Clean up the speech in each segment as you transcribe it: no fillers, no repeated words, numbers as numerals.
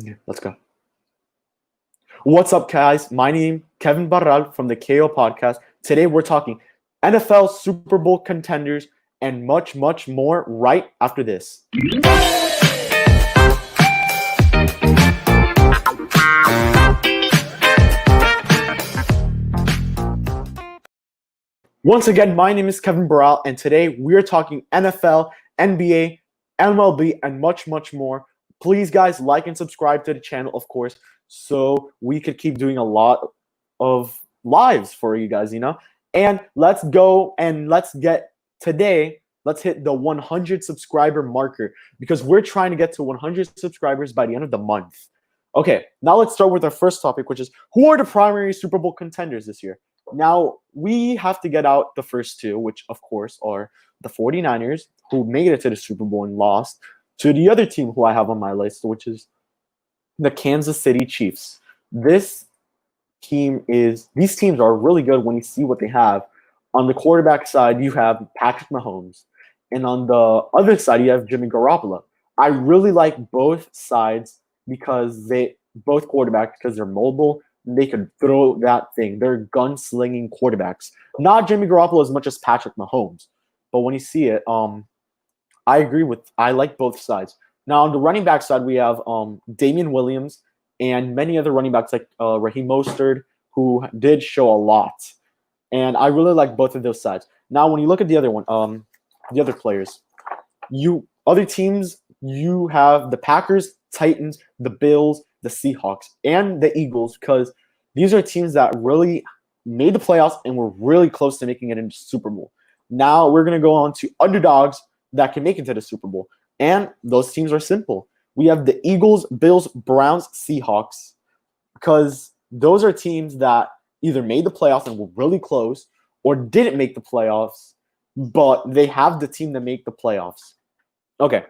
Yeah, let's go. What's up, guys? My name Kevin Barral from the KO podcast. Today we're talking NFL Super Bowl contenders and much, much more right after this. Once again, my name is Kevin Barral, and today we're talking NFL, NBA, MLB, and much, much more. Please, guys, like and subscribe to the channel, of course, so we could keep doing a lot of lives for you guys, And let's go and let's hit the 100 subscriber marker because we're trying to get to 100 subscribers by the end of the month. Okay, now let's start with our first topic, which is who are the primary Super Bowl contenders this year? Now, we have to get out the first two, which, of course, are the 49ers, who made it to the Super Bowl and lost, to the other team who I have on my list, which is the Kansas City Chiefs. These teams are really good when you see what they have. On the quarterback side, you have Patrick Mahomes. And on the other side, you have Jimmy Garoppolo. I really like both sides because both quarterbacks, because they're mobile, they could throw that thing. They're gunslinging quarterbacks. Not Jimmy Garoppolo as much as Patrick Mahomes. But when you see it, I like both sides. Now, on the running back side, we have Damian Williams and many other running backs like Raheem Mostert, who did show a lot. And I really like both of those sides. Now, when you look at the other one, the other players, other teams, you have the Packers, Titans, the Bills, the Seahawks, and the Eagles, because these are teams that really made the playoffs and were really close to making it into Super Bowl. Now we're going to go on to underdogs that can make it to the Super Bowl. And those teams are simple. We have the Eagles, Bills, Browns, Seahawks, because those are teams that either made the playoffs and were really close or didn't make the playoffs, but they have the team to make the playoffs. Okay,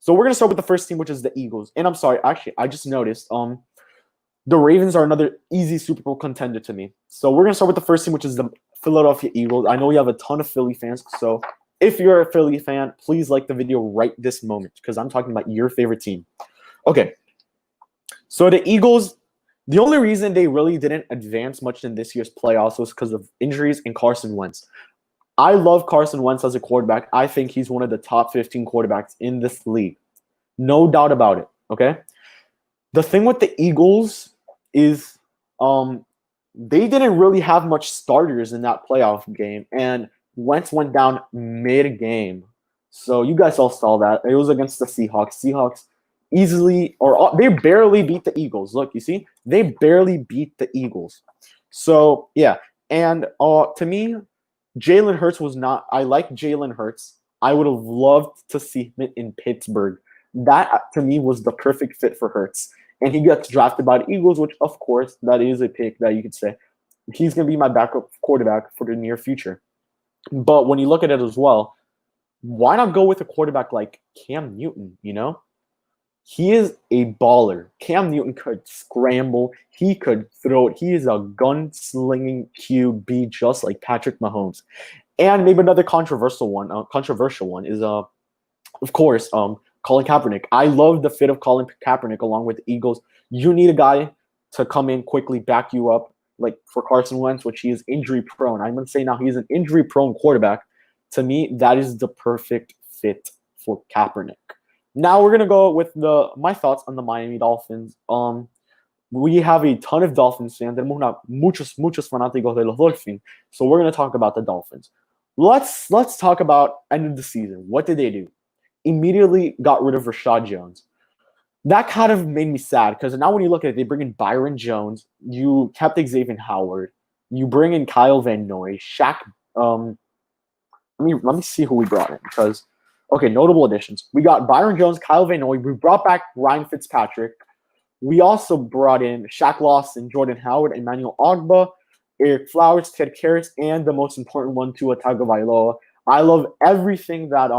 so we're going to start with the first team, which is the Eagles. And I'm sorry, actually, I just noticed the Ravens are another easy Super Bowl contender to me. So we're going to start with the first team, which is the Philadelphia Eagles. I know we have a ton of Philly fans, so if you're a Philly fan, please like the video right this moment because I'm talking about your favorite team. Okay, so the Eagles, the only reason they really didn't advance much in this year's playoffs was because of injuries and Carson Wentz. I love Carson Wentz as a quarterback. I think he's one of the top 15 quarterbacks in this league. No doubt about it, okay? The thing with the Eagles is they didn't really have much starters in that playoff game, and Wentz went down mid-game. So you guys all saw that. It was against the Seahawks. Seahawks they barely beat the Eagles. Look, you see? They barely beat the Eagles. So, yeah. And to me, Jalen Hurts was not – I like Jalen Hurts. I would have loved to see him in Pittsburgh. That, to me, was the perfect fit for Hurts. And he gets drafted by the Eagles, which, of course, that is a pick that you could say. He's going to be my backup quarterback for the near future. But when you look at it as well, why not go with a quarterback like Cam Newton, He is a baller. Cam Newton could scramble. He could throw it. He is a gunslinging QB just like Patrick Mahomes. And maybe another controversial one is, of course, Colin Kaepernick. I love the fit of Colin Kaepernick along with the Eagles. You need a guy to come in quickly, back you up, like for Carson Wentz, which he is injury prone. I'm going to say now he's an injury prone quarterback. To me, that is the perfect fit for Kaepernick. Now we're going to go with my thoughts on the Miami Dolphins. We have a ton of Dolphins fans. Tenemos muchos fanáticos de los Dolphins. So we're going to talk about the Dolphins. Let's talk about end of the season. What did they do? Immediately got rid of Rashad Jones. That kind of made me sad because now when you look at it, they bring in Byron Jones. You kept Xavier Howard. You bring in Kyle Van Noy, Shaq. Let me see who we brought in because, okay, notable additions. We got Byron Jones, Kyle Van Noy. We brought back Ryan Fitzpatrick. We also brought in Shaq Lawson, Jordan Howard, Emmanuel Ogba, Eric Flowers, Ted Karras, and the most important one, Tua Tagovailoa. I love everything that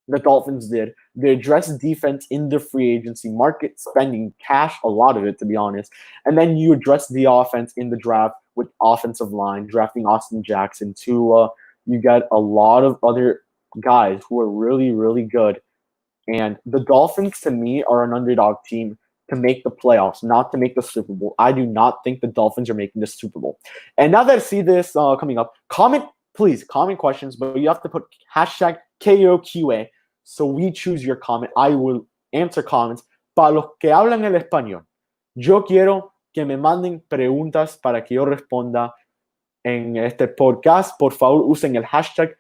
the Dolphins did. They addressed defense in the free agency market, spending cash, a lot of it, to be honest. And then you address the offense in the draft with offensive line, drafting Austin Jackson, Tua. You get a lot of other guys who are really, really good. And the Dolphins, to me, are an underdog team to make the playoffs, not to make the Super Bowl. I do not think the Dolphins are making the Super Bowl. And now that I see this coming up, please comment questions, but you have to put hashtag KOQA. So we choose your comment. I will answer comments. Para los que hablan el español, yo quiero que me manden preguntas para que yo responda en este podcast. Por favor, usen el hashtag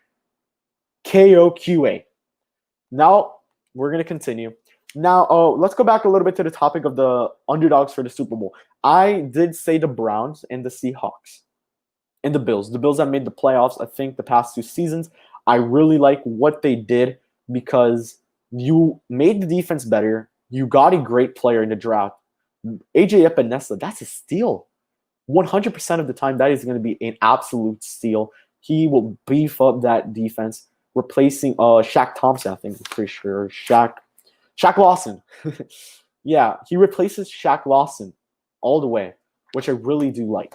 KOQA. Now, we're going to continue. Now, let's go back a little bit to the topic of the underdogs for the Super Bowl. I did say the Browns and the Seahawks and the Bills. The Bills have made the playoffs, I think, the past 2 seasons. I really like what they did because you made the defense better. You got a great player in the draft. AJ Epinesa, that's a steal. 100% of the time, that is going to be an absolute steal. He will beef up that defense, replacing Shaq Thompson, I think. I'm pretty sure. Shaq Lawson. Yeah, he replaces Shaq Lawson all the way, which I really do like.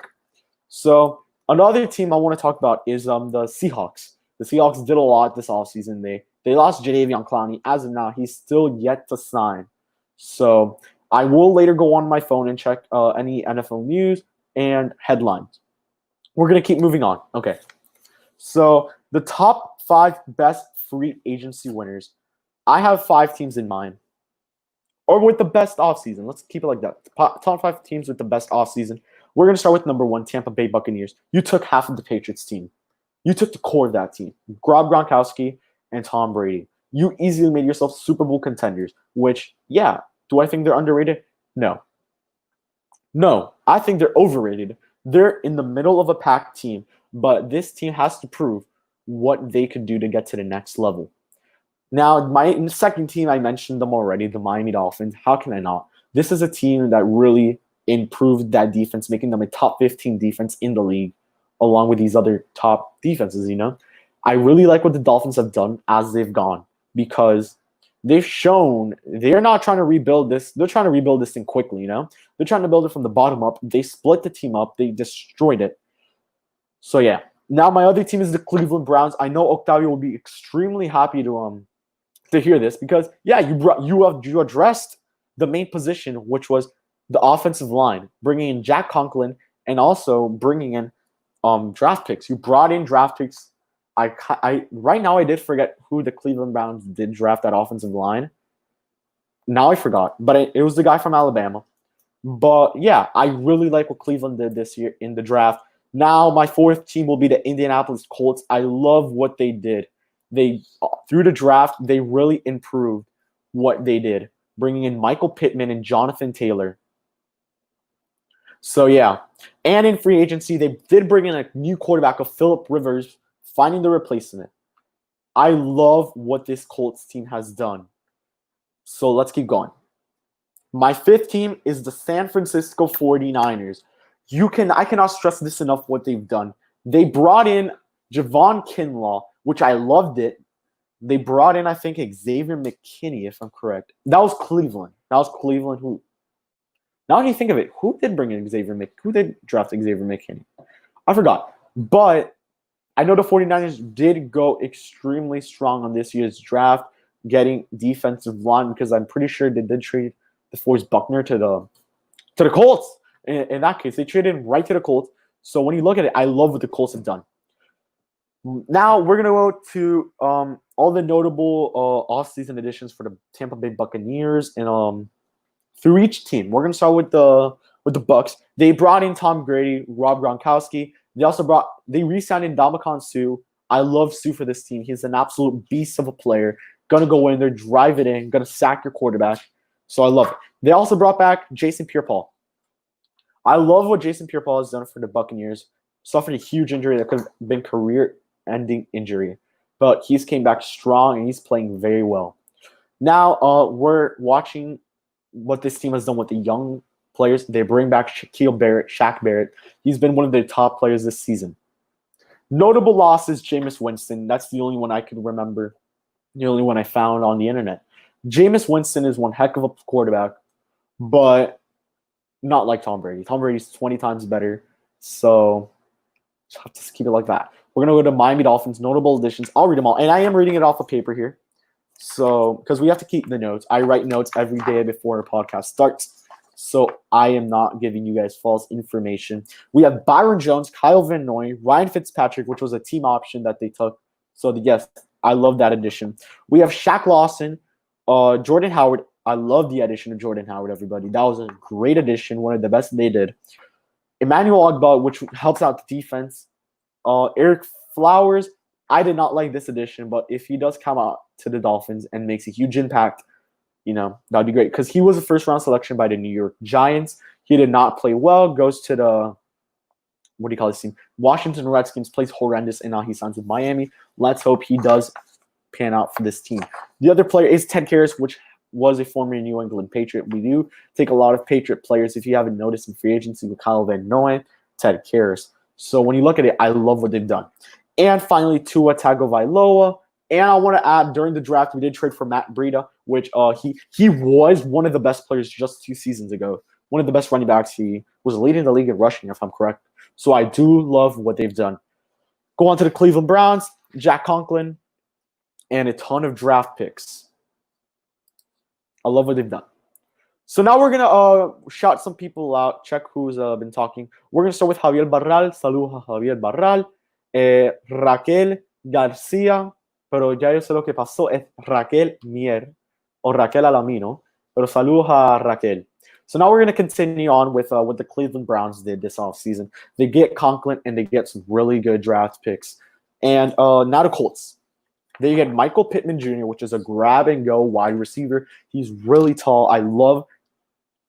So another team I want to talk about is the Seahawks. The Seahawks did a lot this offseason. They lost Jadeveon Clowney. As of now, he's still yet to sign. So I will later go on my phone and check any NFL news and headlines. We're going to keep moving on. Okay. So the top 5 best free agency winners. I have 5 teams in mind. Or with the best offseason. Let's keep it like that. Top 5 teams with the best offseason. We're going to start with number 1, Tampa Bay Buccaneers. You took half of the Patriots team. You took the core of that team. Rob Gronkowski and Tom Brady. You easily made yourself Super Bowl contenders, which, yeah, do I think they're underrated? No. No, I think they're overrated. They're in the middle of a packed team, but this team has to prove what they could do to get to the next level. Now, my second team, I mentioned them already, the Miami Dolphins. How can I not? This is a team that really improved that defense, making them a top 15 defense in the league, along with these other top defenses, I really like what the Dolphins have done as they've gone because they've shown they're not trying to rebuild this. They're trying to rebuild this thing quickly, They're trying to build it from the bottom up. They split the team up. They destroyed it. So, yeah. Now, my other team is the Cleveland Browns. I know Octavio will be extremely happy to hear this because, yeah, you addressed the main position, which was the offensive line, bringing in Jack Conklin and also bringing in draft picks. You brought in draft picks. Right now I did forget who the Cleveland Browns did draft that offensive line. Now I forgot, but it was the guy from Alabama. But yeah, I really like what Cleveland did this year in the draft. Now my 4th team will be the Indianapolis Colts. I love what they did. Through the draft, they really improved what they did, bringing in Michael Pittman and Jonathan Taylor. So yeah, and in free agency, they did bring in a new quarterback of Phillip Rivers, finding the replacement. I love what this Colts team has done. So let's keep going. My 5th team is the San Francisco 49ers. I cannot stress this enough what they've done. They brought in Javon Kinlaw, which I loved it. They brought in, I think, Xavier McKinney, if I'm correct. That was Cleveland. Who? Now that you think of it, who did bring in who did draft Xavier McKinney? I forgot. But I know the 49ers did go extremely strong on this year's draft, getting defensive line because I'm pretty sure they did trade DeForest Buckner to the Colts. In that case, they traded him right to the Colts. So when you look at it, I love what the Colts have done. Now we're gonna go to all the notable off-season additions for the Tampa Bay Buccaneers and through each team. We're gonna start with the Bucks. They brought in Tom Brady, Rob Gronkowski. They re-signed Ndamukong Suh. I love Suh for this team. He's an absolute beast of a player. Gonna go in there, drive it in, gonna sack your quarterback. So I love it. They also brought back Jason Pierre-Paul. I love what Jason Pierre-Paul has done for the Buccaneers. Suffered a huge injury that could have been career-ending injury. But he's came back strong, and he's playing very well. Now we're watching what this team has done with the young players. They bring back Shaq Barrett. He's been one of their top players this season. Notable loss is Jameis Winston. That's the only one I can remember. The only one I found on the internet. Jameis Winston is one heck of a quarterback, but not like Tom Brady. Tom Brady's 20 times better. So just have to keep it like that. We're going to go to Miami Dolphins, notable additions. I'll read them all. And I am reading it off of paper here. So, because we have to keep the notes. I write notes every day before a podcast starts. so I am not giving you guys false information. We have Byron Jones, Kyle Van Noy, Ryan Fitzpatrick, which was a team option that they took. So yes, I love that addition. We have Shaq Lawson, Jordan Howard. I love the addition of Jordan Howard, everybody. That was a great addition, one of the best they did. Emmanuel Ogbah, which helps out the defense. Eric Flowers, I did not like this addition, but if he does come out to the Dolphins and makes a huge impact, that'd be great. Because he was a first-round selection by the New York Giants. He did not play well, goes to the, what do you call this team? Washington Redskins, plays horrendous, and now he signs with Miami. Let's hope he does pan out for this team. The other player is Ted Karras, which was a former New England Patriot. We do take a lot of Patriot players, if you haven't noticed, in free agency with Kyle Van Noy, Ted Karras. So when you look at it, I love what they've done. And finally, Tua Tagovailoa. And I want to add, during the draft, we did trade for Matt Breida, which he was one of the best players just 2 seasons ago. One of the best running backs. He was leading the league in rushing, if I'm correct. So I do love what they've done. Go on to the Cleveland Browns, Jack Conklin, and a ton of draft picks. I love what they've done. So now we're going to shout some people out, check who's been talking. We're going to start with Javier Barral. Saludos a Javier Barral. Raquel García, pero ya yo sé lo que pasó, es Raquel Mier o Raquel Alamino, pero saludos a Raquel. So now we're going to continue on with what the Cleveland Browns did this offseason. They get Conklin and they get some really good draft picks. And now the Colts. They get Michael Pittman Jr., which is a grab-and-go wide receiver. He's really tall.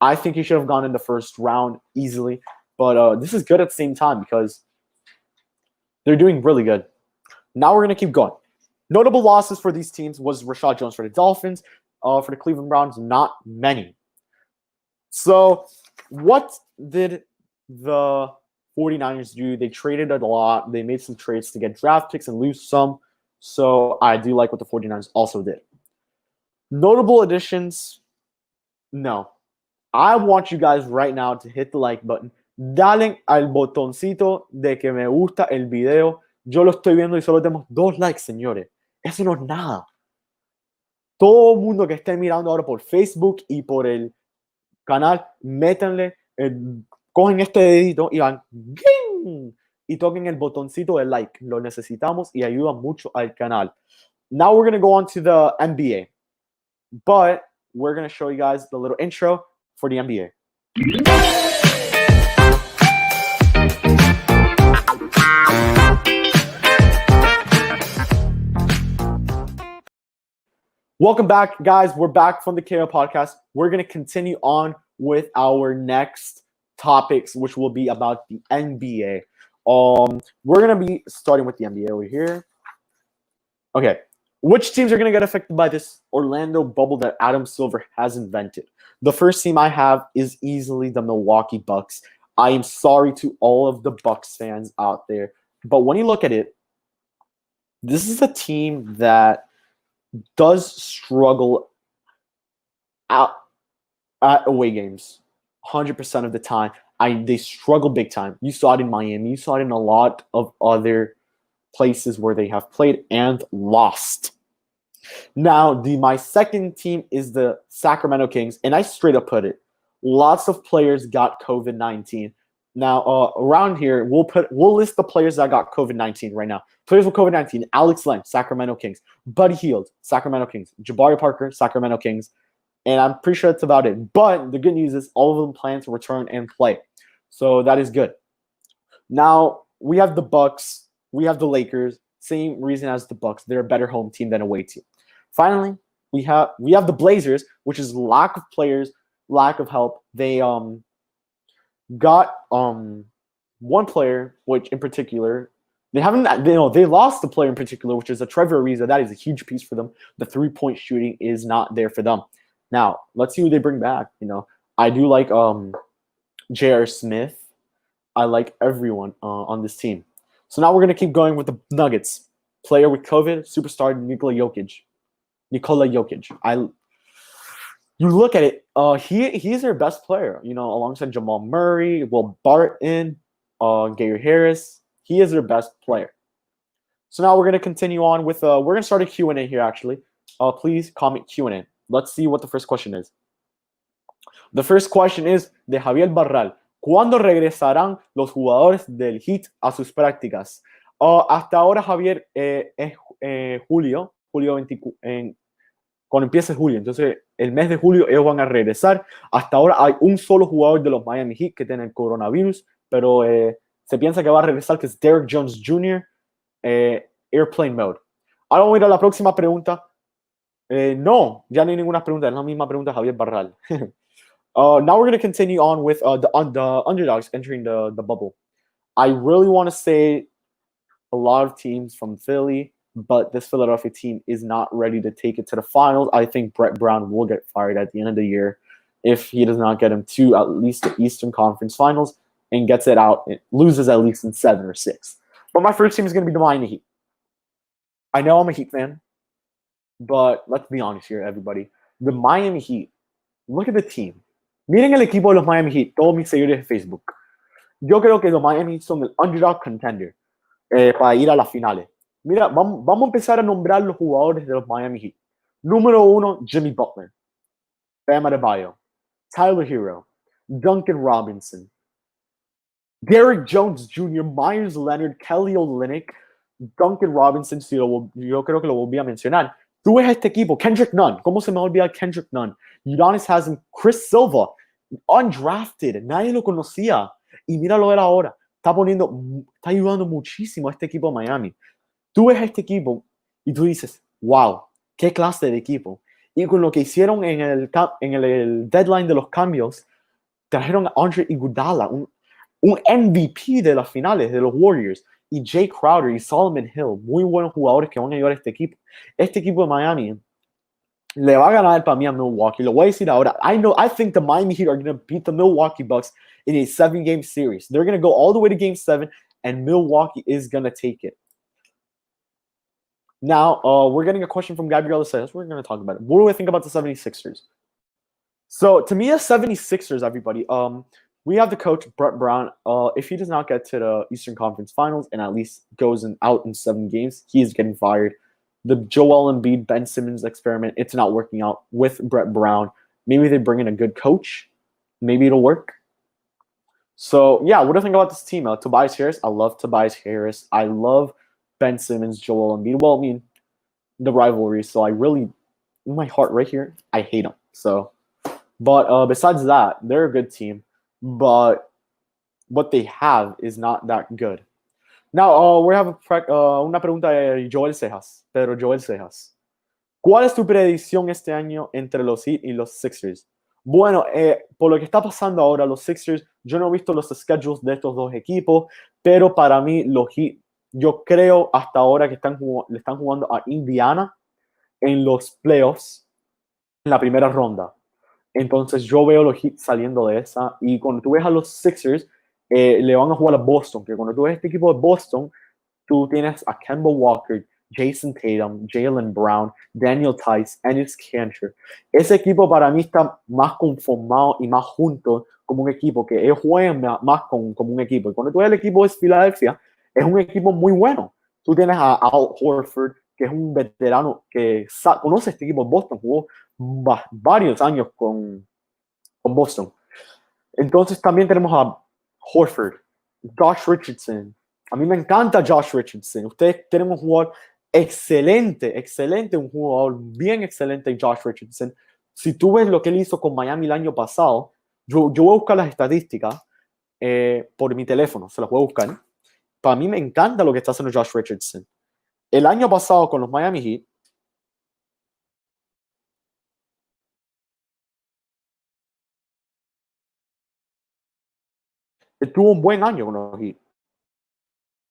I think he should have gone in the first round easily. But this is good at the same time because they're doing really good. Now we're going to keep going. Notable losses for these teams was Rashad Jones for the Dolphins. For the Cleveland Browns, not many. So what did the 49ers do? They traded a lot. They made some trades to get draft picks and lose some. So I do like what the 49ers also did. Notable additions, no. I want you guys right now to hit the like button. Dale al botoncito de que me gusta el video. Yo lo estoy viendo y solo tenemos 2 likes, señores. Eso no es nada. Todo el mundo que esté mirando ahora por Facebook y por el canal, métanle, cogen este dedito y van ¡ging! Y toquen el botoncito de like. Lo necesitamos y ayuda mucho al canal. Now we're going to go on to the NBA. But we're going to show you guys the little intro for the NBA. Welcome back, guys. We're back from the KO podcast. We're going to continue on with our next topics, which will be about the NBA. We're going to be starting with the NBA over here. Okay. Which teams are going to get affected by this Orlando bubble that Adam Silver has invented? The first team I have is easily the Milwaukee Bucks. I am sorry to all of the Bucks fans out there, but when you look at it, this is a team that does struggle at away games 100% of the time. They struggle big time. You saw it in Miami. You saw it in a lot of other places where they have played and lost. Now, my second team is the Sacramento Kings, and I straight up put it. Lots of players got COVID-19. Now, around here, we'll list the players that got COVID-19 right now. Players with COVID-19: Alex Len, Sacramento Kings; Buddy Hield, Sacramento Kings; Jabari Parker, Sacramento Kings. And I'm pretty sure that's about it. But the good news is all of them plan to return and play. So that is good. Now, we have the Bucks. We have the Lakers. Same reason as the Bucks. They're a better home team than away team. Finally, we have the Blazers, which is lack of players, lack of help. They got one player, which in particular, they lost the player in particular, which is a Trevor Ariza. That is a huge piece for them. The 3-point shooting is not there for them. Now, let's see who they bring back. I do like J.R. Smith. I like everyone on this team. So now we're going to keep going with the Nuggets. Player with COVID, superstar Nikola Jokic. You look at it, he's their best player, alongside Jamal Murray, Will Barton, Gary Harris. He is their best player. So now we're going to continue on with, we're going to start a Q&A here, actually. Please comment Q&A. Let's see what the first question is. The first question is de Javier Barral. ¿Cuándo regresarán los jugadores del Heat a sus prácticas? Hasta ahora, Javier, es julio 24, cuando empiece julio. Entonces, el mes de julio ellos van a regresar. Hasta ahora hay un solo jugador de los Miami Heat que tiene el coronavirus, pero se piensa que va a regresar, que es Derrick Jones Jr., Airplane Mode. Ahora vamos a ir a la próxima pregunta. No, ya no hay ninguna pregunta. Es la misma pregunta de Javier Barral. Now we're going to continue on with the underdogs entering the bubble. I really want to say a lot of teams from Philly, but this Philadelphia team is not ready to take it to the finals. I think Brett Brown will get fired at the end of the year if he does not get him to at least the Eastern Conference Finals and gets it out, it loses at least in 7 or 6. But my first team is going to be the Miami Heat. I know I'm a Heat fan, but let's be honest here, everybody. The Miami Heat, look at the team. Miren el equipo de los Miami Heat, todos mis seguidores de Facebook. Yo creo que los Miami Heat son el underdog contender para ir a las finales. Mira, vamos a empezar a nombrar los jugadores de los Miami Heat. Número 1, Jimmy Butler, Bam Adebayo, Tyler Hero, Duncan Robinson, Derrick Jones Jr., Myers Leonard, Kelly Olynyk, Duncan Robinson, yo creo que lo volví a mencionar. Tú ves este equipo, Kendrick Nunn, ¿cómo se me va a olvidar Kendrick Nunn? Udonis Haslem, Chris Silva, undrafted, nadie lo conocía. Y míralo él ahora, está ayudando muchísimo a este equipo de Miami. Tú ves este equipo y tú dices, wow, qué clase de equipo. Y con lo que hicieron en el deadline de los cambios, trajeron a Andre Iguodala, un MVP de las finales de los Warriors, y Jay Crowder y Solomon Hill, muy buenos jugadores que van a ayudar a este equipo. Este equipo de Miami le va a ganar para mí a Milwaukee. Lo voy a decir ahora. I think the Miami Heat are going to beat the Milwaukee Bucks in a 7-game series. They're going to go all the way to Game 7, and Milwaukee is going to take it. Now, we're getting a question from Gabriela Sayas. We're going to talk about it. What do I think about the 76ers? So, to me, the 76ers, everybody, we have the coach, Brett Brown. If he does not get to the Eastern Conference Finals and at least goes out in 7 games, he is getting fired. The Joel Embiid, Ben Simmons experiment, it's not working out with Brett Brown. Maybe they bring in a good coach. Maybe it'll work. So, yeah, what do you think about this team? Tobias Harris, I love Tobias Harris. I love Ben Simmons, Joel Embiid. Well, I mean, the rivalry. So I really, in my heart right here, I hate them. So, but besides that, they're a good team. But what they have is not that good. Now, we have una pregunta de Joel Cejas, Pedro Joel Cejas. ¿Cuál es tu predicción este año entre los Heat y los Sixers? Bueno, por lo que está pasando ahora, los Sixers, yo no he visto los schedules de estos dos equipos, pero para mí los Heat, yo creo hasta ahora que le están jugando a Indiana en los playoffs en la primera ronda. Entonces yo veo los Heat saliendo de esa. Y cuando tú ves a los Sixers, le van a jugar a Boston. Que cuando tú ves este equipo de Boston, tú tienes a Kemba Walker, Jason Tatum, Jaylen Brown, Daniel Tice, Enes Kanter. Ese equipo para mí está más conformado y más junto como un equipo, que ellos juegan más como un equipo. Y cuando tú ves el equipo de Filadelfia, es un equipo muy bueno. Tú tienes a Al Horford, que es un veterano que conoce este equipo de Boston, jugó varios años con Boston. Entonces también tenemos a Horford, Josh Richardson. A mí me encanta Josh Richardson. Ustedes tienen un jugador excelente, un jugador bien excelente, Josh Richardson. Si tú ves lo que él hizo con Miami el año pasado, yo voy a buscar las estadísticas por mi teléfono, se las voy a buscar. Para mí me encanta lo que está haciendo Josh Richardson. El año pasado con los Miami Heat, él tuvo un buen año con los Heat.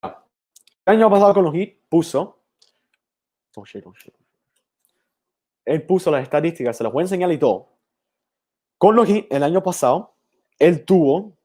El año pasado con los Heat puso, él puso las estadísticas, se las voy a enseñar y todo. Con los Heat el año pasado, él tuvo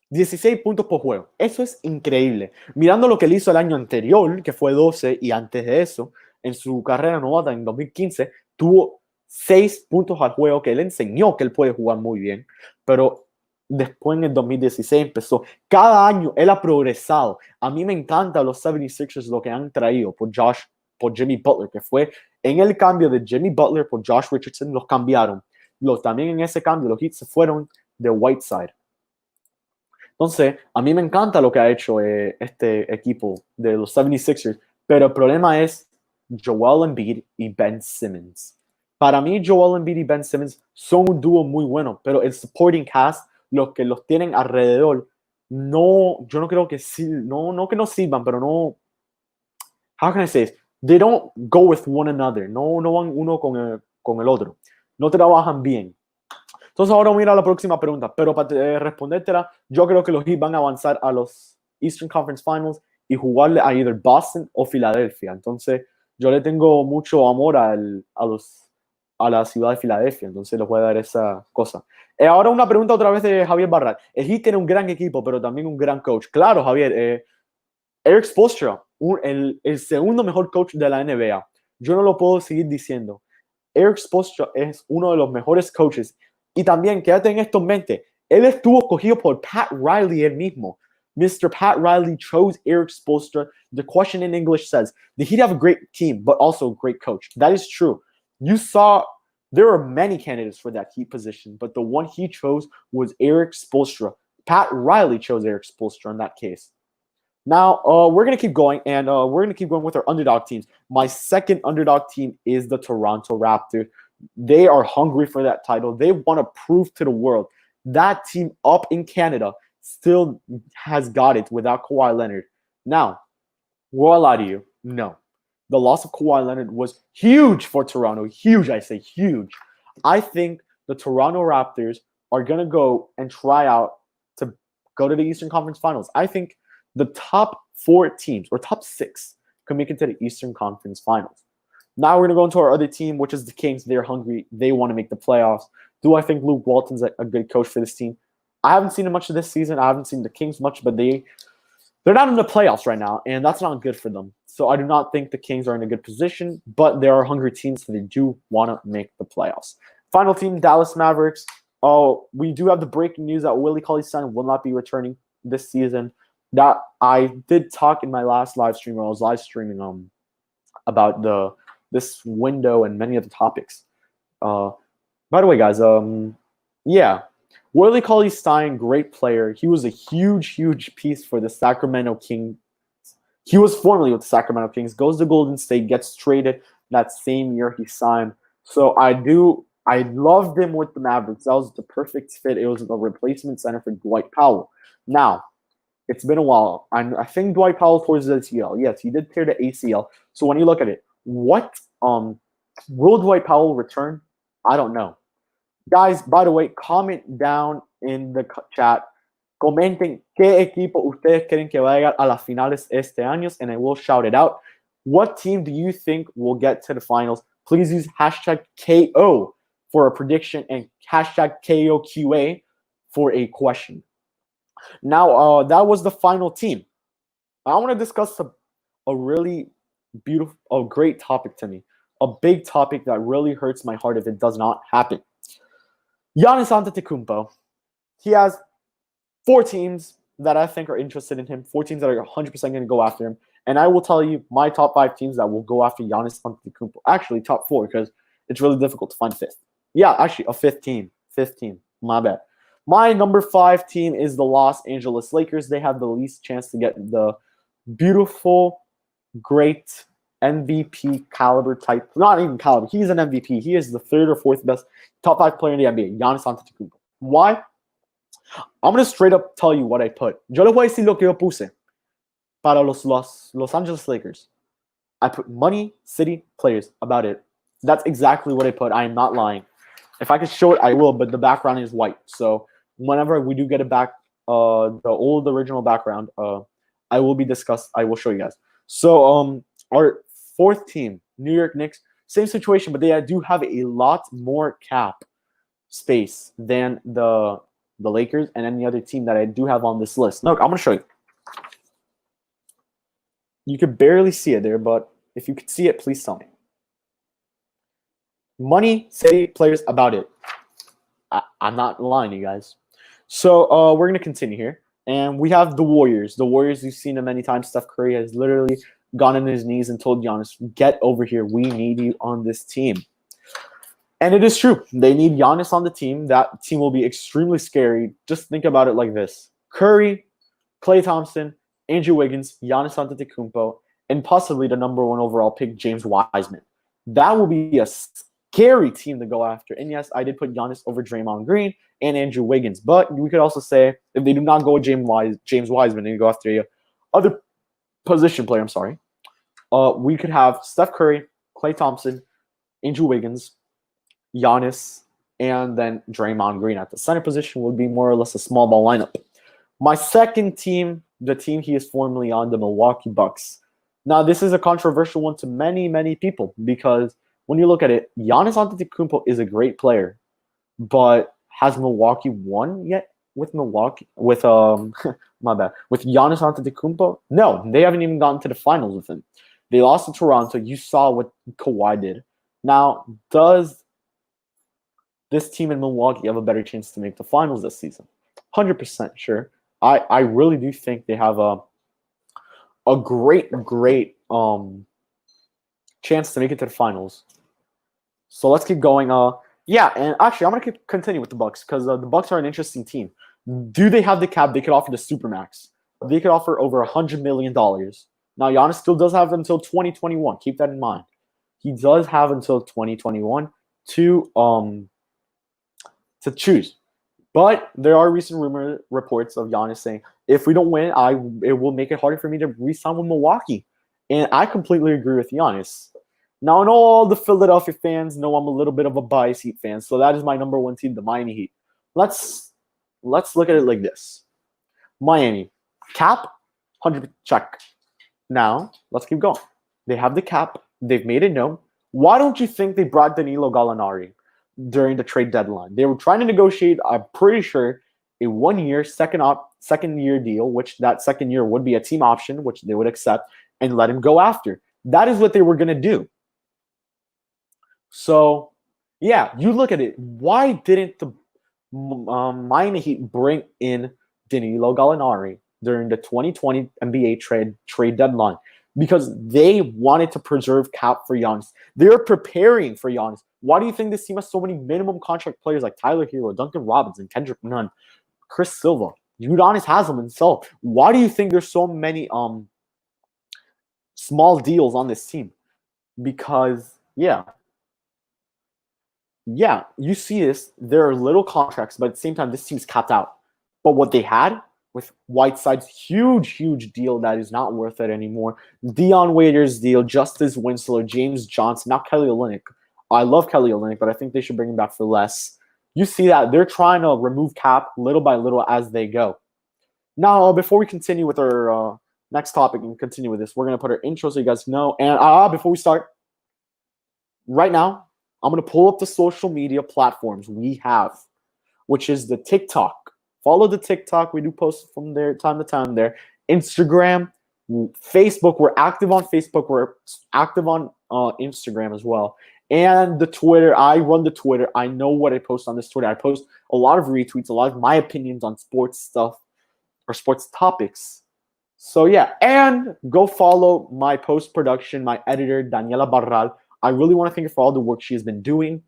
16 puntos por juego. Eso es increíble. Mirando lo que él hizo el año anterior, que fue 12, y antes de eso, en su carrera novata en 2015, tuvo 6 puntos al juego, que él enseñó que él puede jugar muy bien, pero después en el 2016 empezó. Cada año él ha progresado. A mí me encanta los 76ers lo que han traído por Jimmy Butler, que fue en el cambio de Jimmy Butler por Josh Richardson, los cambiaron. También en ese cambio los Heat se fueron de Whiteside. Entonces, a mí me encanta lo que ha hecho este equipo de los 76ers, pero el problema es Joel Embiid y Ben Simmons. Para mí, Joel Embiid y Ben Simmons son un dúo muy bueno, pero el supporting cast, los que los tienen alrededor, no, yo no creo que sí, no que no sirvan, pero no, how can I say this? They don't go with one another, no van uno con el otro, no trabajan bien. Entonces ahora voy a ir a la próxima pregunta, pero para respondértela, yo creo que los Heat van a avanzar a los Eastern Conference Finals y jugarle a either Boston o Filadelfia. Entonces yo le tengo mucho amor a la ciudad de Filadelfia, entonces les voy a dar esa cosa. Ahora una pregunta otra vez de Javier Barral. El Heat tiene un gran equipo, pero también un gran coach. Claro, Javier, Eric Spoelstra, el segundo mejor coach de la NBA. Yo no lo puedo seguir diciendo. Eric Spoelstra es uno de los mejores coaches. Y también, quédate en esto en mente, él estuvo cogido por Pat Riley él mismo. Mr. Pat Riley chose Eric Spoelstra. The question in English says, did he have a great team, but also a great coach? That is true. You saw there are many candidates for that Heat position, but the one he chose was Eric Spoelstra. Pat Riley chose Eric Spoelstra in that case. Now, we're going to keep going, and we're going to keep going with our underdog teams. My second underdog team is the Toronto Raptors. They are hungry for that title. They want to prove to the world that team up in Canada still has got it without Kawhi Leonard. Now, will I lie to you? No. The loss of Kawhi Leonard was huge for Toronto. Huge, I say huge. I think the Toronto Raptors are going to go and try out to go to the Eastern Conference Finals. I think the top 4 teams, or top 6, can make it to the Eastern Conference Finals. Now we're going to go into our other team, which is the Kings. They're hungry. They want to make the playoffs. Do I think Luke Walton's a good coach for this team? I haven't seen him much of this season. I haven't seen the Kings much, but they're not in the playoffs right now, and that's not good for them. So I do not think the Kings are in a good position, but they are hungry teams, so they do want to make the playoffs. Final team, Dallas Mavericks. Oh, we do have the breaking news that Willie Cauley-Stein will not be returning this season. That I did talk in my last live stream, where I was live streaming about this window and many other topics. By the way, guys, yeah, Willie Cauley-Stein, great player. He was a huge piece for the Sacramento Kings. He was formerly with the Sacramento Kings, goes to Golden State, gets traded that same year he signed. So I loved him with the Mavericks. That was the perfect fit. It was a replacement center for Dwight Powell. Now, it's been a while. I think Dwight Powell tore his ACL. Yes, he did tear the ACL. So when you look at it, will Dwight Powell return? I don't know. Guys, by the way, comment down in the chat. Comenten qué equipo ustedes creen que va a llegar a las finales este año, and I will shout it out. What team do you think will get to the finals? Please use hashtag KO for a prediction and hashtag KOQA for a question. Now, that was the final team. I want to discuss a really beautiful, a great topic to me. A big topic that really hurts my heart if it does not happen. Giannis Antetokounmpo. He has 4 teams that I think are interested in him. 4 teams that are 100% going to go after him. And I will tell you my top 5 teams that will go after Giannis Antetokounmpo. Actually, top 4, because it's really difficult to find 5th. Yeah, actually, a 5th team. 5th team. My bad. My number 5 team is the Los Angeles Lakers. They have the least chance to get the beautiful, great MVP caliber type. Not even caliber. He's an MVP. He is the 3rd or 4th best top 5 player in the NBA. Giannis Antetokounmpo. Why? I'm going to straight up tell you what I put. Yo les voy a decir lo que yo puse para Los Angeles Lakers. I put money, city, players. About it. That's exactly what I put. I am not lying. If I could show it, I will, but the background is white. So whenever we do get it back, the old original background, I will show you guys. So our 4th team, New York Knicks, same situation, but they do have a lot more cap space than the Lakers and any other team that I do have on this list. Look, I'm going to show you. You could barely see it there, but if you could see it, please tell me. Money, city, players, about it. I'm not lying, you guys. So we're going to continue here. And we have the Warriors. The Warriors, you've seen them many times. Steph Curry has literally gone on his knees and told Giannis, get over here. We need you on this team. And it is true. They need Giannis on the team. That team will be extremely scary. Just think about it like this: Curry, Klay Thompson, Andrew Wiggins, Giannis Antetokounmpo, and possibly the number one overall pick, James Wiseman. That will be a scary team to go after. And yes, I did put Giannis over Draymond Green and Andrew Wiggins. But we could also say if they do not go with James Wiseman and go after a other position player, we could have Steph Curry, Klay Thompson, Andrew Wiggins, Giannis, and then Draymond Green at the center position would be more or less a small ball lineup. My second team, the team he is formerly on, the Milwaukee Bucks. Now, this is a controversial one to many, many people because when you look at it, Giannis Antetokounmpo is a great player, but has Milwaukee won yet with Milwaukee? With my bad, with Giannis Antetokounmpo? No, they haven't even gotten to the finals with him. They lost to Toronto. You saw what Kawhi did. Now, does this team in Milwaukee have a better chance to make the finals this season? 100% sure. I really do think they have a great chance to make it to the finals. So let's keep going. Yeah, and actually, I'm gonna continue with the Bucks because the Bucks are an interesting team. Do they have the cap? They could offer the supermax. They could offer over $100 million. Now, Giannis still does have until 2021. Keep that in mind. He does have until 2021 to choose. But there are recent rumor reports of Giannis saying, if we don't win, it will make it harder for me to re-sign with Milwaukee. And I completely agree with Giannis. Now, I know all the Philadelphia fans know I'm a little bit of a bias Heat fan, so that is my number one team, the Miami Heat. Let's look at it like this. Miami, cap, 100 check. Now, let's keep going. They have the cap. They've made it known. Why don't you think they brought Danilo Gallinari during the trade deadline? They were trying to negotiate, I'm pretty sure, a 1 year second year deal, which that second year would be a team option, which they would accept, and let him go after. That is what they were going to do. So, yeah, you look at it. Why didn't the Miami Heat bring in Danilo Gallinari during the 2020 NBA trade deadline? Because they wanted to preserve cap for Giannis. They're preparing for Giannis. Why do you think this team has so many minimum contract players like Tyler Hero, Duncan Robinson, Kendrick Nunn, Chris Silva? Udonis Haslem himself. Why do you think there's so many small deals on this team? Because, yeah, you see this. There are little contracts, but at the same time, this team's capped out. But what they had with Whiteside's huge deal that is not worth it anymore, Dion Waiters' deal, Justice Winslow, James Johnson, now Kelly Olynyk. I love Kelly Olynyk, but I think they should bring him back for less. You see that they're trying to remove cap little by little as they go. Now, before we continue with our next topic and continue with this, we're going to put our intro so you guys know. And before we start, right now, I'm going to pull up the social media platforms we have, which is the TikTok. Follow the TikTok. We do post from there time to time there. Instagram, Facebook. We're active on Facebook. We're active on Instagram as well. And the Twitter. I run the Twitter. I know what I post on this Twitter. I post a lot of retweets, a lot of my opinions on sports stuff or sports topics. So, yeah. And go follow my post-production, my editor, Daniela Barral. I really want to thank her for all the work she has been doing.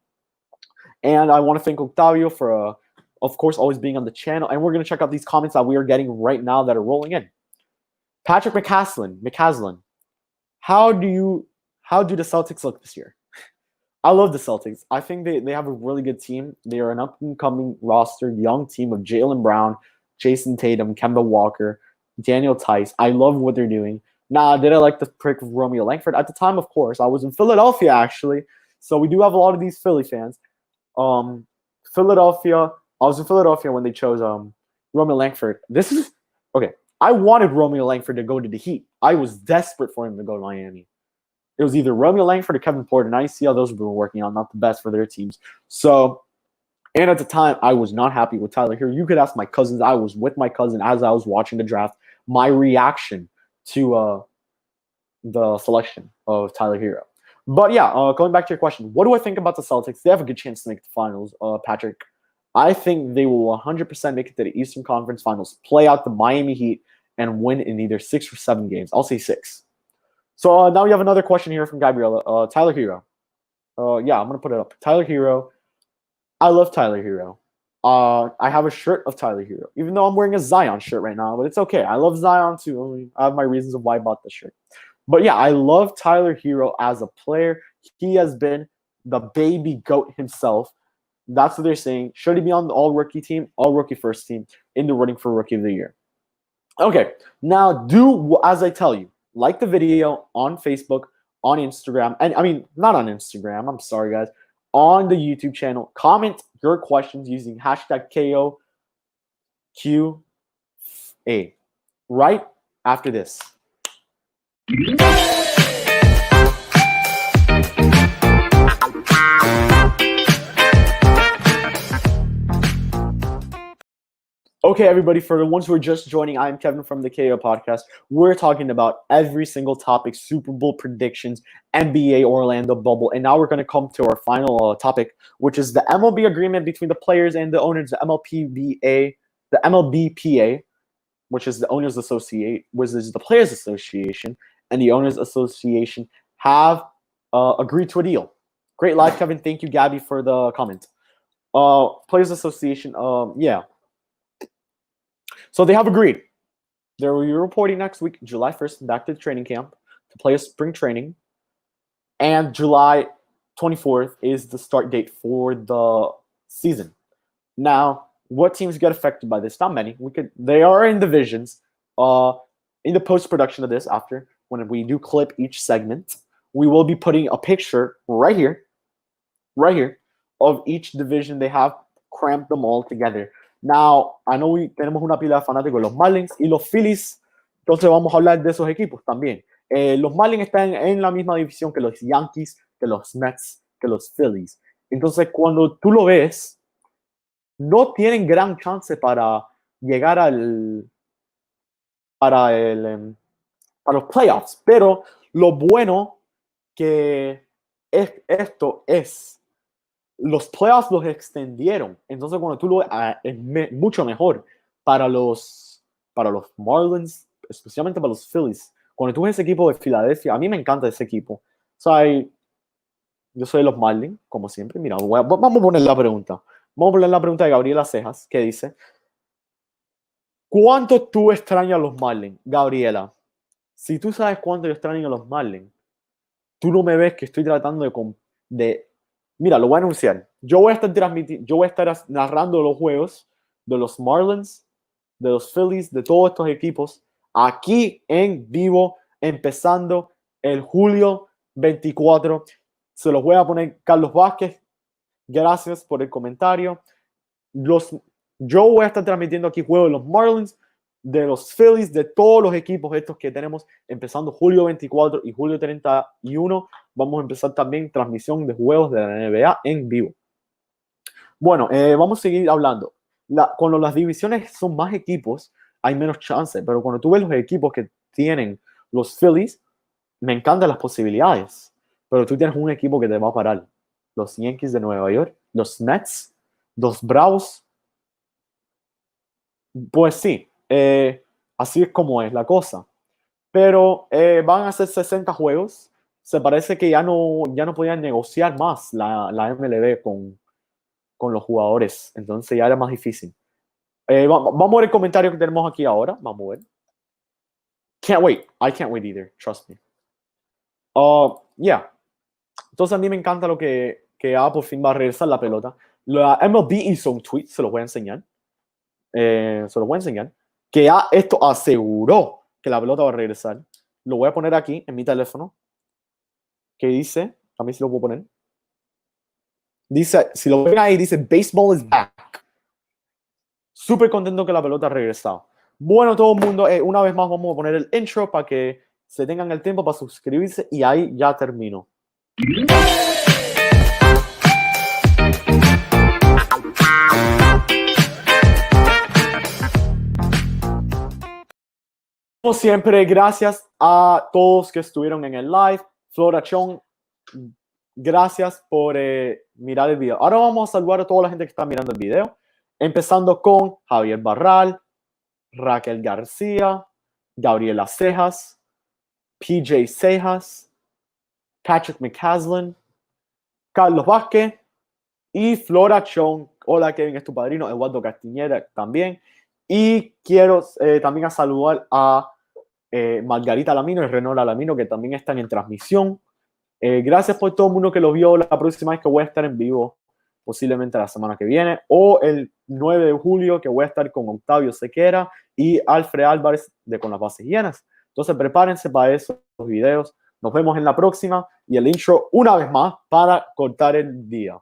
And I want to thank Octavio for, of course, always being on the channel. And we're going to check out these comments that we are getting right now that are rolling in. Patrick McCaslin. How do the Celtics look this year? I love the Celtics. I think they have a really good team. They are an up-and-coming roster, young team of Jaylen Brown, Jason Tatum, Kemba Walker, Daniel Tice. I love what they're doing. Now, did I like the pick of Romeo Langford? At the time, of course. I was in Philadelphia, actually. So we do have a lot of these Philly fans. Philadelphia. I was in Philadelphia when they chose Romeo Langford. Okay. I wanted Romeo Langford to go to the Heat. I was desperate for him to go to Miami. It was either Romeo Langford or Kevin Porter, and I see how those have been working out, not the best for their teams. So, and at the time, I was not happy with Tyler Hero. You could ask my cousins. I was with my cousin as I was watching the draft. My reaction to the selection of Tyler Hero. But yeah, going back to your question, what do I think about the Celtics? They have a good chance to make the finals, Patrick. I think they will 100% make it to the Eastern Conference Finals, play out the Miami Heat, and win in either 6 or 7 games. I'll say 6. So now we have another question here from Gabriella. Tyler Hero. Yeah, I'm gonna put it up. Tyler Hero. I love Tyler Hero. I have a shirt of Tyler Hero, even though I'm wearing a Zion shirt right now, but it's okay. I love Zion too. I mean, I have my reasons of why I bought the shirt. But yeah, I love Tyler Hero as a player. He has been the baby goat himself. That's what they're saying. Should he be on the all rookie team, all rookie first team, in the running for rookie of the year? Okay, now do as I tell you. Like the video on Facebook, on Instagram, and I mean, not on Instagram. I'm sorry, guys. On the YouTube channel, comment your questions using hashtag KOQA right after this. Okay, everybody, for the ones who are just joining, I'm Kevin from the KO podcast. We're talking about every single topic, Super Bowl predictions, NBA Orlando bubble, and now we're going to come to our final topic, which is the MLB agreement between the players and the owners, the MLBPA, which is the Owners Association, which is the Players Association, and the Owners Association have agreed to a deal. Great live, Kevin. Thank you, Gabby, for the comment. Players Association, yeah. So they have agreed. They will be reporting next week, July 1st, back to the training camp to play a spring training. And July 24th is the start date for the season. Now, what teams get affected by this? Not many. They are in divisions. In the post-production of this, after, when we do clip each segment, we will be putting a picture right here, of each division they have, cramped them all together. Now, I know tenemos una pila de fanáticos, los Marlins y los Phillies, entonces vamos a hablar de esos equipos también. Los Marlins están en la misma división que los Yankees, que los Mets, que los Phillies. Entonces, cuando tú lo ves, no tienen gran chance para llegar para los playoffs, pero lo bueno que esto es los playoffs los extendieron. Entonces, cuando tú lo ves, es mucho mejor para los Marlins, especialmente para los Phillies. Cuando tú ves ese equipo de Filadelfia, a mí me encanta ese equipo. O sea, yo soy de los Marlins, como siempre. Mira, vamos a poner la pregunta. Vamos a poner la pregunta de Gabriela Cejas, que dice: ¿cuánto tú extrañas a los Marlins, Gabriela? Si tú sabes cuánto yo extraño a los Marlins, tú no me ves que estoy tratando de mira, lo voy a anunciar. Yo voy a estar narrando los juegos de los Marlins, de los Phillies, de todos estos equipos, aquí en vivo, empezando el julio 24. Se los voy a poner Carlos Vázquez. Gracias por el comentario. Yo voy a estar transmitiendo aquí juegos de los Marlins, de los Phillies, de todos los equipos estos que tenemos, empezando julio 24 y julio 31. Vamos a empezar también transmisión de juegos de la NBA en vivo. Bueno, vamos a seguir hablando. Cuando las divisiones son más equipos, hay menos chance, pero cuando tú ves los equipos que tienen los Phillies, me encantan las posibilidades, pero tú tienes un equipo que te va a parar. Los Yankees de Nueva York, los Mets, los Bravos. Pues sí, así es como es la cosa. Pero van a ser 60 juegos. Se parece que ya no podían negociar más la MLB con los jugadores. Entonces ya era más difícil. Vamos a ver el comentario que tenemos aquí ahora. Vamos a ver. Can't wait. I can't wait either. Trust me. Yeah. Entonces a mí me encanta lo que ya por fin va a regresar la pelota. La MLB hizo un tweet, se los voy a enseñar. Que ya esto aseguró que la pelota va a regresar. Lo voy a poner aquí en mi teléfono. Que dice, a mí si lo puedo poner. Dice, si lo ven ahí, dice baseball is back. Súper contento que la pelota ha regresado. Bueno, todo el mundo, una vez más vamos a poner el intro para que se tengan el tiempo para suscribirse y ahí ya termino. Como siempre, gracias a todos que estuvieron en el live. Florachón, gracias por mirar el video. Ahora vamos a saludar a toda la gente que está mirando el video. Empezando con Javier Barral, Raquel García, Gabriela Cejas, PJ Cejas, Patrick McCaslin, Carlos Vázquez y Flora Chong. Hola, Kevin, es tu padrino. Eduardo Castiñera también. Y quiero también a saludar a Margarita Lamino y Renola Lamino, que también están en transmisión. Gracias por todo el mundo que lo vio. La próxima vez que voy a estar en vivo, posiblemente la semana que viene, o el 9 de julio, que voy a estar con Octavio Sequera y Alfred Álvarez de Con las Bases Llenas. Entonces prepárense para esos videos. Nos vemos en la próxima y el intro una vez más para cortar el día.